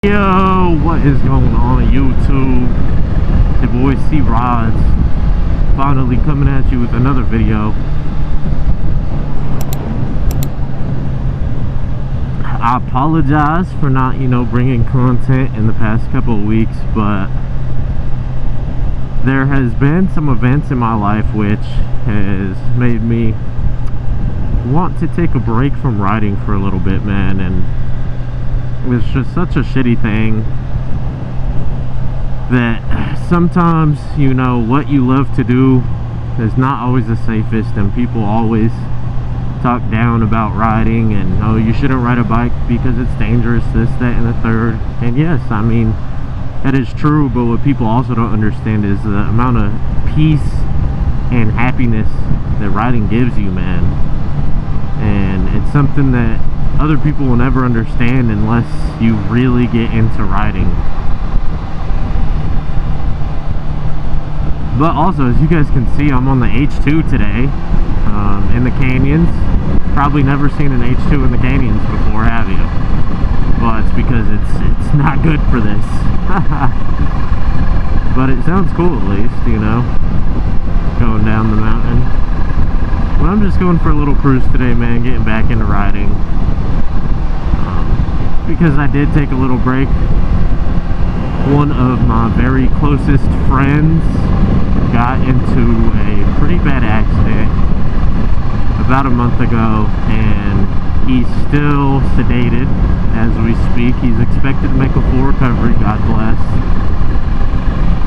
Yo, what is going on YouTube? It's your boy C Rods, finally coming at you with another video. I apologize for not, bringing content in the past couple of weeks, but there has been some events in my life which has made me want to take a break from riding for a little bit, man, and it's just such a shitty thing that sometimes, what you love to do is not always the safest, and people always talk down about riding and, oh, you shouldn't ride a bike because it's dangerous, this, that, and the third. And yes, I mean, that is true, but what people also don't understand is the amount of peace and happiness that riding gives you, man. And it's something that other people will never understand unless you really get into riding. But also, as you guys can see, I'm on the H2 today, in the canyons. Probably never seen an H2 in the canyons before, have you? Well, it's because it's not good for this. But it sounds cool at least, going down the mountain. Well, I'm just going for a little cruise today, man, getting back into riding. Because I did take a little break. One of my very closest friends got into a pretty bad accident about a month ago, and he's still sedated as we speak. He's expected to make a full recovery, God bless.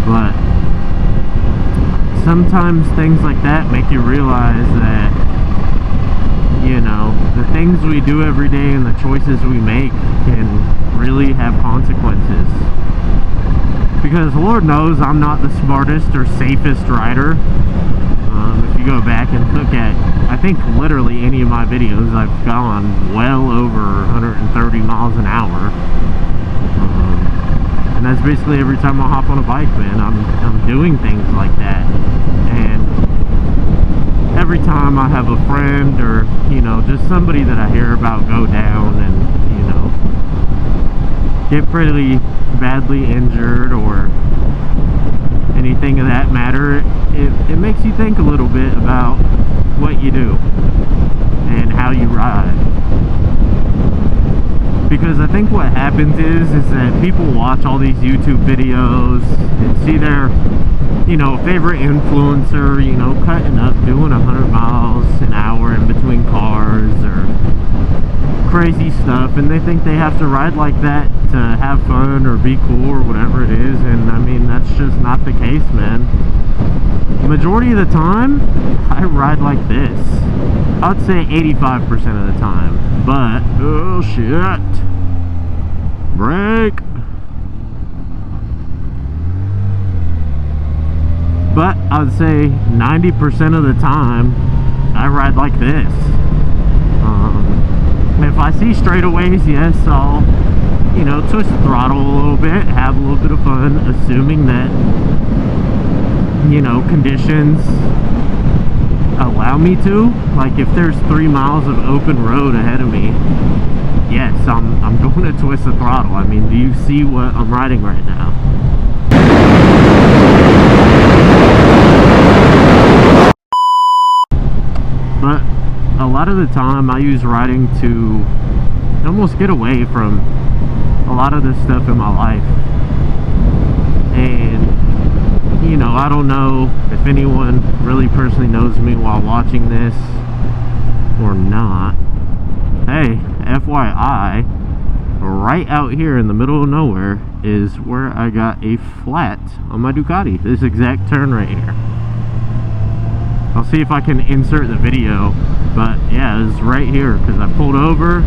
But sometimes things like that make you realize that, the things we do every day and the choices we make can really have consequences. Because Lord knows I'm not the smartest or safest rider. If you go back and look at, I think literally any of my videos, I've gone well over 130 miles an hour. And that's basically every time I hop on a bike, man. I'm doing things like that. And every time I have a friend or, just somebody that I hear about go down and, get pretty badly injured or anything of that matter, it makes you think a little bit about what you do and how you ride. Because I think what happens is that people watch all these YouTube videos and see their, favorite influencer, cutting up, doing 100 miles an hour in between cars or crazy stuff, and they think they have to ride like that to have fun or be cool or whatever it is. And I mean, that's just not the case, man. The majority of the time, I ride like this. I'd say 85% of the time. But, oh shit, brake. But I'd say 90% of the time, I ride like this. If I see straightaways, yes, I'll, twist the throttle a little bit, have a little bit of fun, assuming that, conditions allow me to. Like, if there's 3 miles of open road ahead of me, yes, I'm going to twist the throttle. I mean, do you see what I'm riding right now? But a lot of the time I use riding to almost get away from a lot of this stuff in my life. And I don't know if anyone really personally knows me while watching this or not. Hey, FYI, right out here in the middle of nowhere is where I got a flat on my Ducati. This exact turn right here. I'll see if I can insert the video, but yeah, it's right here because I pulled over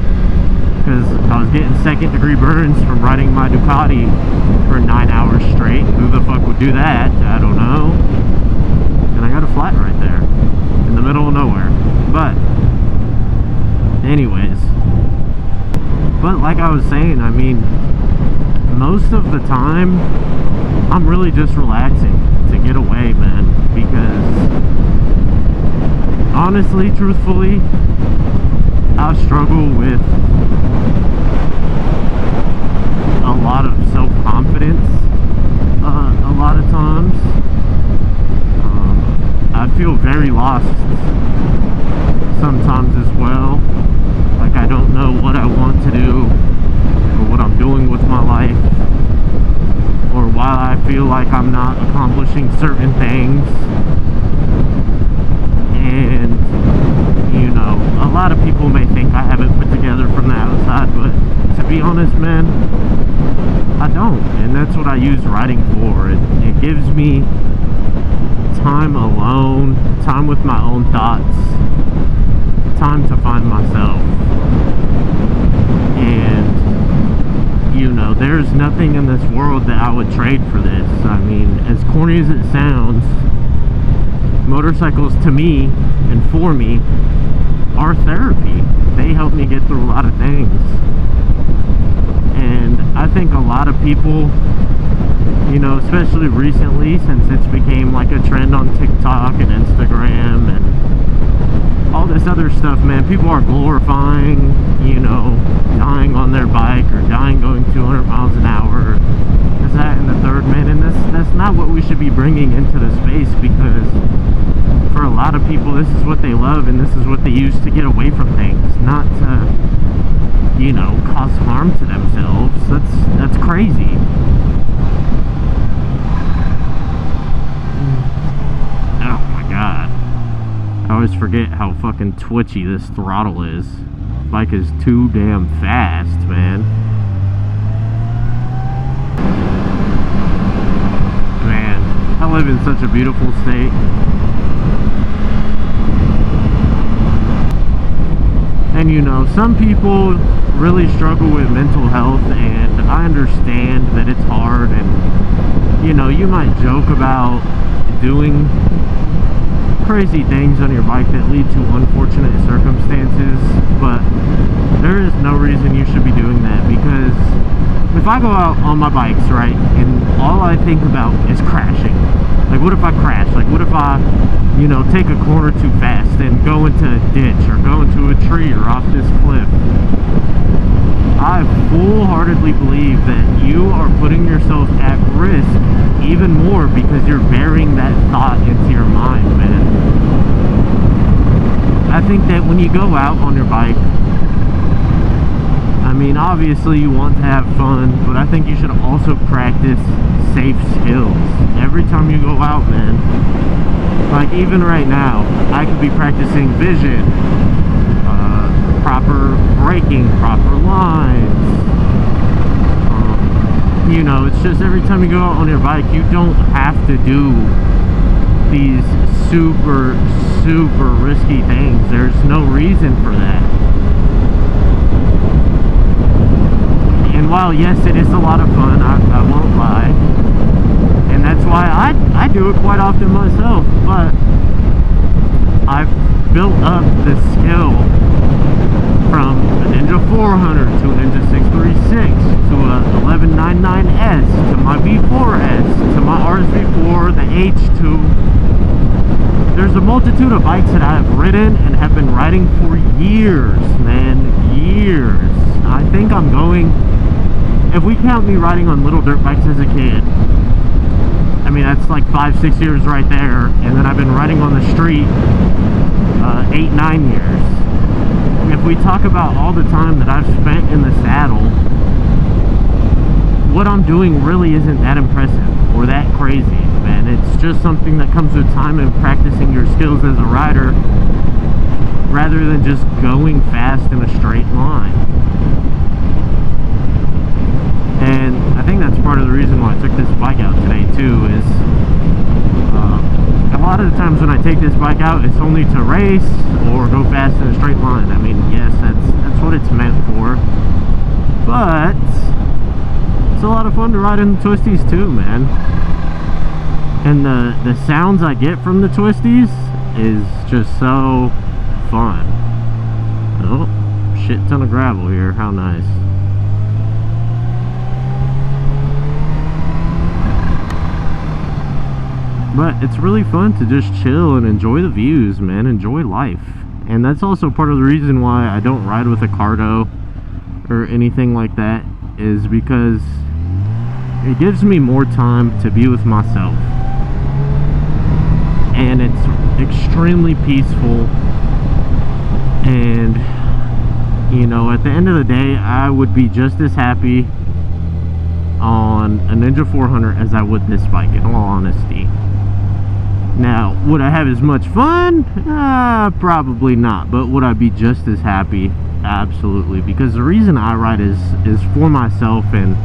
because I was getting second-degree burns from riding my Ducati for 9 hours straight. Who the fuck would do that? I don't know. And I got a flat right there in the middle of nowhere. But anyways, but like I was saying, I mean, most of the time I'm really just relaxing to get away, man, because honestly, truthfully, I struggle with a lot lost sometimes as well. Like, I don't know what I want to do or what I'm doing with my life, or why I feel like I'm not accomplishing certain things. And, you know, a lot of people may think I have it put together from the outside, but to be honest, man, I don't. And that's what I use writing for. It gives me time alone, time with my own thoughts, time to find myself. And, you know, there's nothing in this world that I would trade for this. I mean, as corny as it sounds, motorcycles to me and for me are therapy. They help me get through a lot of things. And I think a lot of people, you know, especially recently since it's became like a trend on TikTok and Instagram and all this other stuff, man, people are glorifying, you know, dying on their bike or dying going 200 miles an hour. Is that and the third, man? And that's not what we should be bringing into the space, because for a lot of people, this is what they love and this is what they use to get away from things, not to, you know, cause harm to themselves. That's crazy. Oh my god. I always forget how fucking twitchy this throttle is. This bike is too damn fast, man. Man, I live in such a beautiful state. And you know, some people really struggle with mental health, and I understand that it's hard, and you know, you might joke about doing crazy things on your bike that lead to unfortunate circumstances, but there is no reason you should be doing that. Because if I go out on my bikes, right, and all I think about is crashing, like what if I crash? Like what if I, you know, take a corner too fast and go into a ditch or go into a tree or off this cliff? I full-heartedly believe that you are putting yourself at risk even more because you're bearing that thought into your mind, man. I think that when you go out on your bike, I mean, obviously you want to have fun, but I think you should also practice safe skills every time you go out, man. Like even right now, I could be practicing vision, proper braking, proper lines. You know, it's just every time you go out on your bike, you don't have to do these super risky things. There's no reason for that. And while yes, it is a lot of fun, I won't lie, and that's why I do it quite often myself, but I've built up the skill from a Ninja 400 to a Ninja 636 to a 1199S to my V4S to my RSV4, the H2. There's a multitude of bikes that I have ridden and have been riding for years, man, years. I think I'm going, if we count me riding on little dirt bikes as a kid, I mean, that's like 5-6 years right there. And then I've been riding on the street 8-9 years. If we talk about all the time that I've spent in the saddle, what I'm doing really isn't that impressive or that crazy, man. It's just something that comes with time and practicing your skills as a rider, rather than just going fast in a straight line. And I think that's part of the reason why I took this bike out today too, is a lot of the times when I take this bike out, it's only to race or go fast in a straight line. I mean, yes, that's what it's meant for, but it's a lot of fun to ride in the twisties too, man. And the sounds I get from the twisties is just so fun. Oh, shit ton of gravel here, how nice. But it's really fun to just chill and enjoy the views, man. Enjoy life. And that's also part of the reason why I don't ride with a Cardo or anything like that, is because it gives me more time to be with myself. And it's extremely peaceful. And you know, at the end of the day, I would be just as happy on a Ninja 400 as I would this bike, in all honesty. Now, would I have as much fun? Probably not. But would I be just as happy? Absolutely. Because the reason I ride is for myself and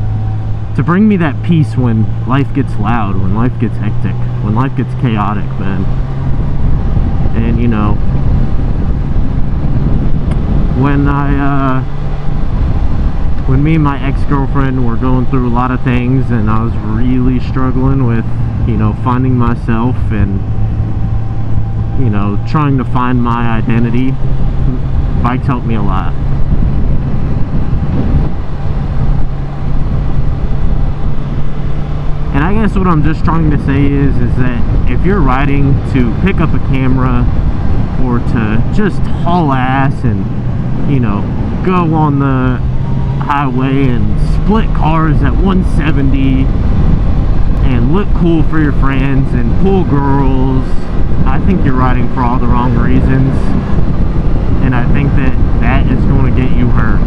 to bring me that peace when life gets loud, when life gets hectic, when life gets chaotic, man. And you know, when me and my ex-girlfriend were going through a lot of things and I was really struggling with, you know, finding myself and, you know, trying to find my identity, bikes helped me a lot. And I guess what I'm just trying to say is that if you're riding to pick up a camera or to just haul ass and, you know, go on the highway and split cars at 170 and look cool for your friends and pull girls, I think you're riding for all the wrong reasons. And I think that is going to get you hurt,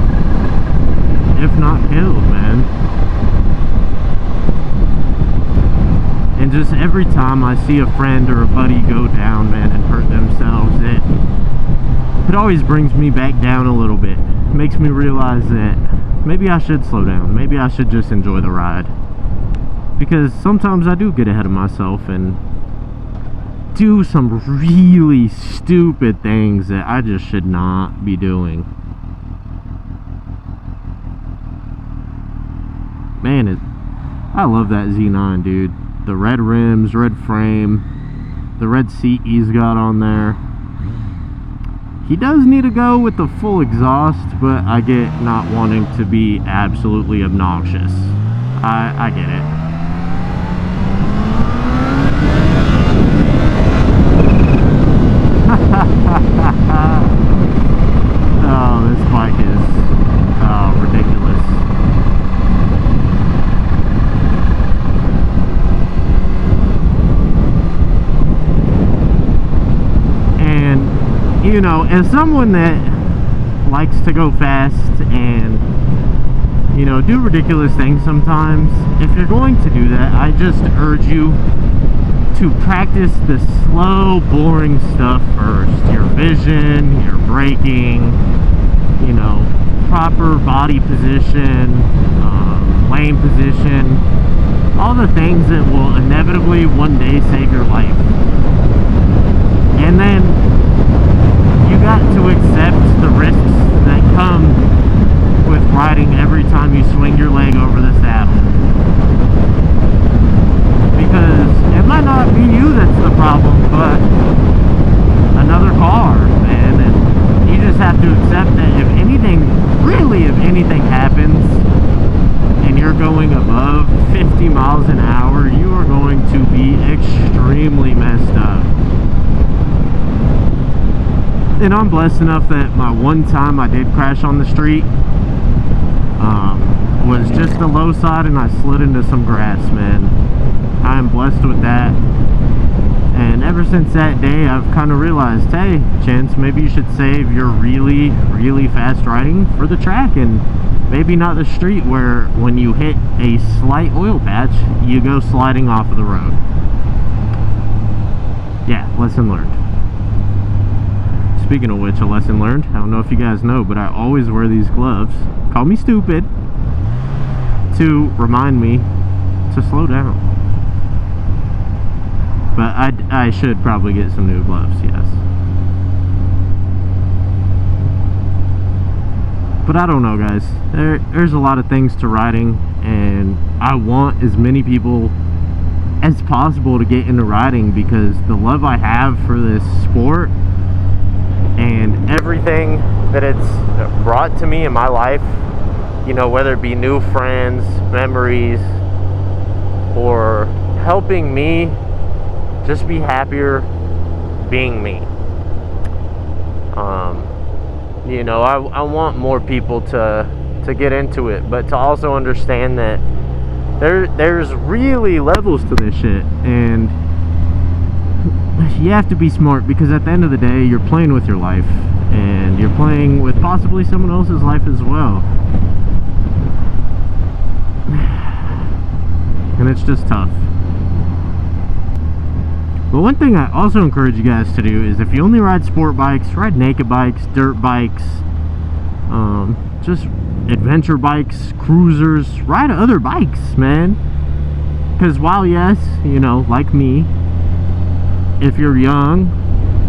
if not killed, man. And just every time I see a friend or a buddy go down, man, and hurt themselves, it always brings me back down a little bit. It makes me realize that maybe I should slow down. Maybe I should just enjoy the ride. Because sometimes I do get ahead of myself and do some really stupid things that I just should not be doing. Man, I love that Z9, dude. The red rims, red frame, the red seat he's got on there. He does need to go with the full exhaust, but I get not wanting to be absolutely obnoxious. I get it. Oh, this bike is ridiculous. And, you know, as someone that likes to go fast and, you know, do ridiculous things sometimes, if you're going to do that, I just urge you to practice the slow, boring stuff first. Your vision, your braking, you know, proper body position, lane position, all the things that will inevitably one day save your life. And then you got to accept the risks that come with riding every time you swing your leg over the saddle. Because it might not be you that's the problem, but another car, man. And you just have to accept that if anything, really if anything happens and you're going above 50 miles an hour, you are going to be extremely messed up. And I'm blessed enough that my one time I did crash on the street was just the low side and I slid into some grass, man. I am blessed with that. And ever since that day, I've kind of realized, hey, Chance, maybe you should save your really, really fast riding for the track and maybe not the street where when you hit a slight oil patch, you go sliding off of the road. Yeah, lesson learned. Speaking of which, a lesson learned, I don't know if you guys know, but I always wear these gloves, call me stupid, to remind me to slow down. But I should probably get some new gloves, yes. But I don't know, guys. There's a lot of things to riding, and I want as many people as possible to get into riding because the love I have for this sport and everything that it's brought to me in my life, you know, whether it be new friends, memories, or helping me just be happier being me. You know, I want more people to get into it, but to also understand that there's really levels to this shit, and you have to be smart, because at the end of the day, you're playing with your life, and you're playing with possibly someone else's life as well. And it's just tough. But one thing I also encourage you guys to do is, if you only ride sport bikes, ride naked bikes, dirt bikes, just adventure bikes, cruisers, ride other bikes, man. Because while, yes, you know, like me, if you're young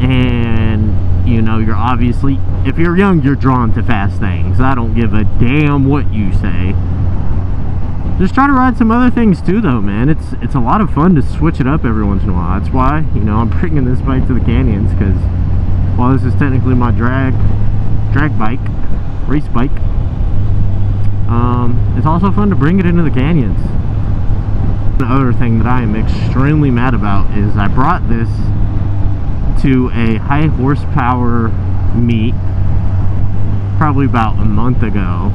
and, you know, you're obviously, if you're young, you're drawn to fast things. I don't give a damn what you say. Just try to ride some other things too, though, man. It's a lot of fun to switch it up every once in a while. That's why, you know, I'm bringing this bike to the canyons, because while this is technically my drag bike, race bike, it's also fun to bring it into the canyons. The other thing that I am extremely mad about is I brought this to a high horsepower meet probably about a month ago,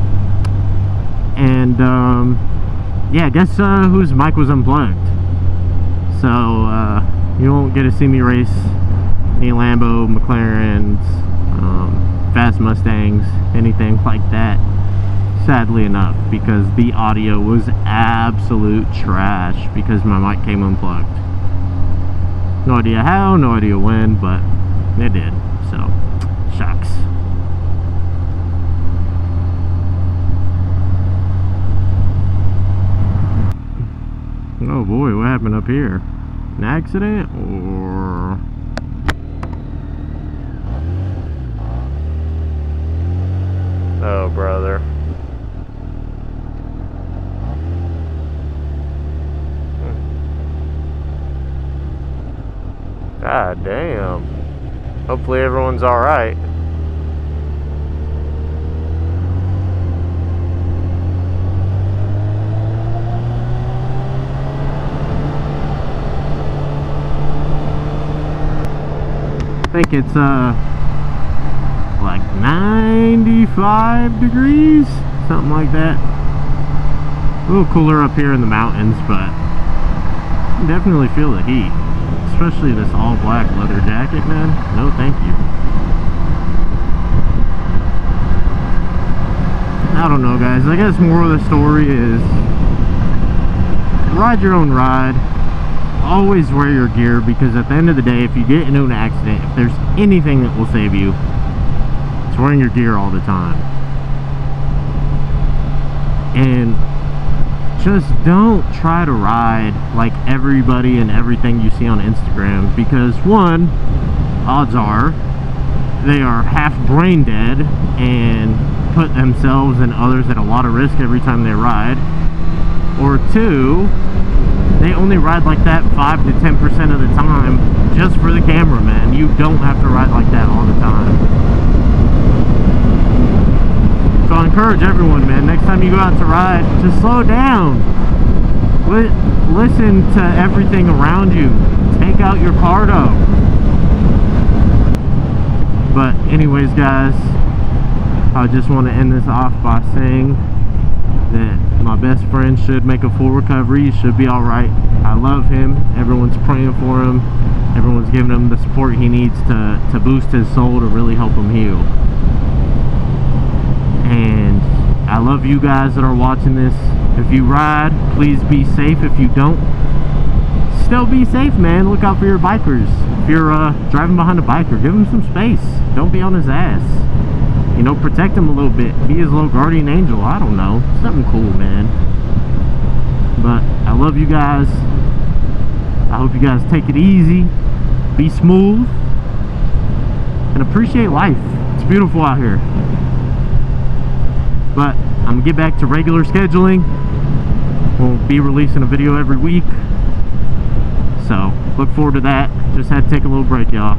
and yeah, guess whose mic was unplugged. So you won't get to see me race any Lambo, McLarens, fast Mustangs, anything like that, sadly enough, because the audio was absolute trash because my mic came unplugged. No idea how, no idea when, but it did. So, shucks. Oh boy, what happened up here? An accident, or... Oh, brother. God damn. Hopefully everyone's alright. I think it's like 95 degrees, something like that. A little cooler up here in the mountains, but you can definitely feel the heat. Especially this all black leather jacket, man. No thank you. I don't know, guys. I guess more of the story is ride your own ride. Always wear your gear, because at the end of the day, if you get into an accident, if there's anything that will save you, it's wearing your gear all the time. And just don't try to ride like everybody and everything you see on Instagram, because one, odds are they are half brain dead and put themselves and others at a lot of risk every time they ride, or two, they only ride like that 5 to 10% of the time just for the camera, man. You don't have to ride like that all the time. So I encourage everyone, man, next time you go out to ride, just slow down. Listen to everything around you. Take out your cardo. But anyways, guys, I just want to end this off by saying that my best friend should make a full recovery. He should be alright. I love him. Everyone's praying for him. Everyone's giving him the support he needs to boost his soul, to really help him heal. And I love you guys that are watching this. If you ride, please be safe. If you don't, still be safe, man. Look out for your bikers. If you're driving behind a biker, give him some space. Don't be on his ass. You know, protect him a little bit. Be his little guardian angel. I don't know. Something cool, man. But I love you guys. I hope you guys take it easy. Be smooth. And appreciate life. It's beautiful out here. But I'm going to get back to regular scheduling. We'll be releasing a video every week. So, look forward to that. Just had to take a little break, y'all.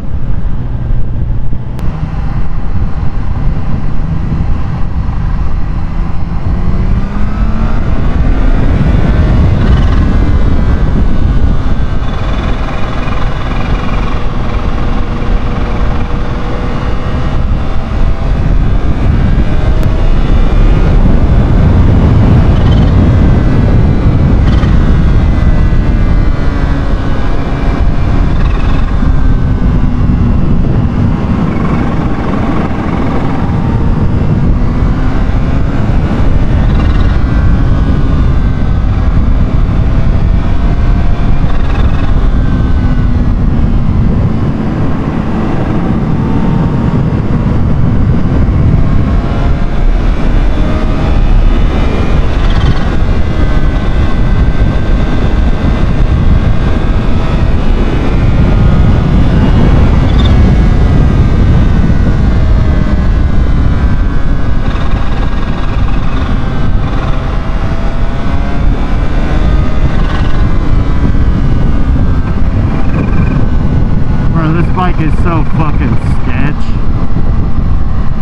bike is so fucking sketch.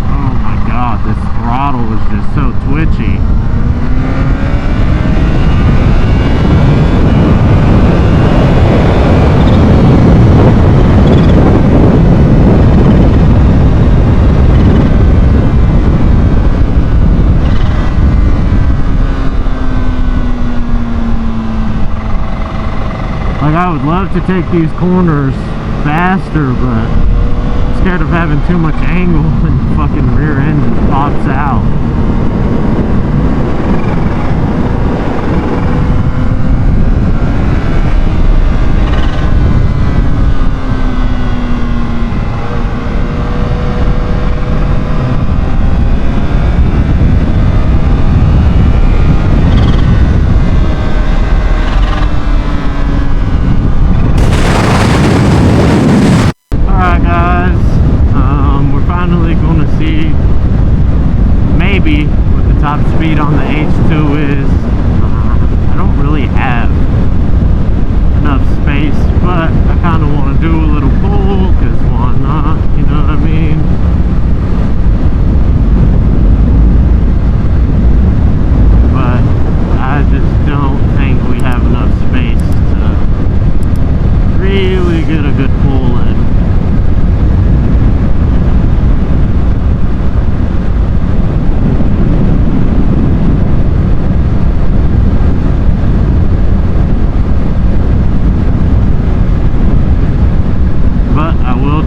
Oh my god, this throttle is just so twitchy. Like, I would love to take these corners faster, but I'm scared of having too much angle and the fucking rear end just pops out. Top speed on the H2 is. I don't really have enough space, but I kind of want to do a little pull, because why not, you know what I mean? But I just don't think we have enough space to really get a good pull in.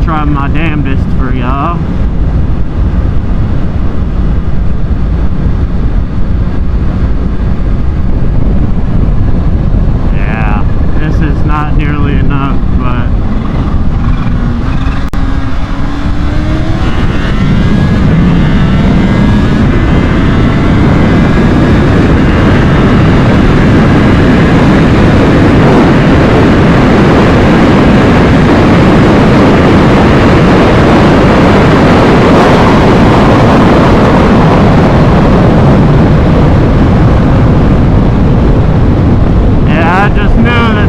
Try my damnedest for y'all. Yeah, this is not nearly enough, but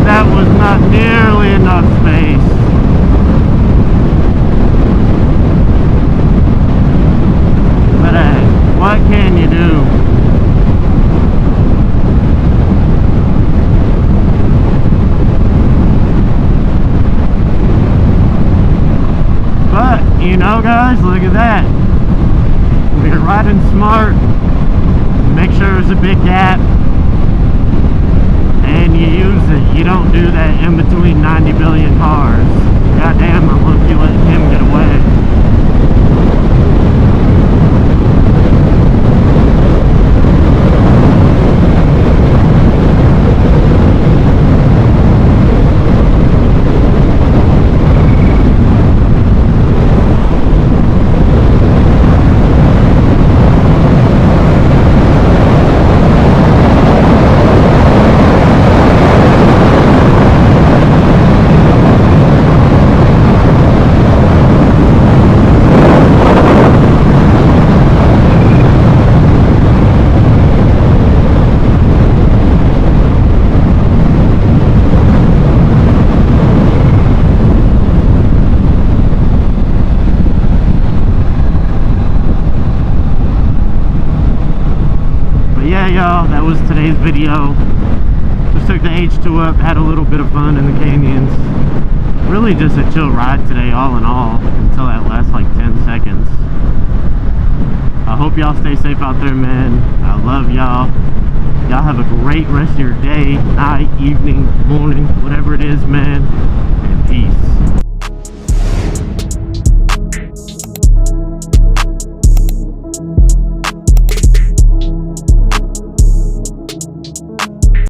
that was not nearly enough space. But hey, what can you do? But, you know guys, look at that. We're riding smart. Make sure there's a big gap. And you use it. You don't do that in between 90 billion cars. Goddamn, I hope you let him get away. Yeah, y'all, that was today's video. Just took the H2 up, had a little bit of fun in the canyons. Really just a chill ride today, all in all, until that last like 10 seconds. I hope y'all stay safe out there, man. I love y'all. Y'all have a great rest of your day, night, evening, morning, whatever it is, man.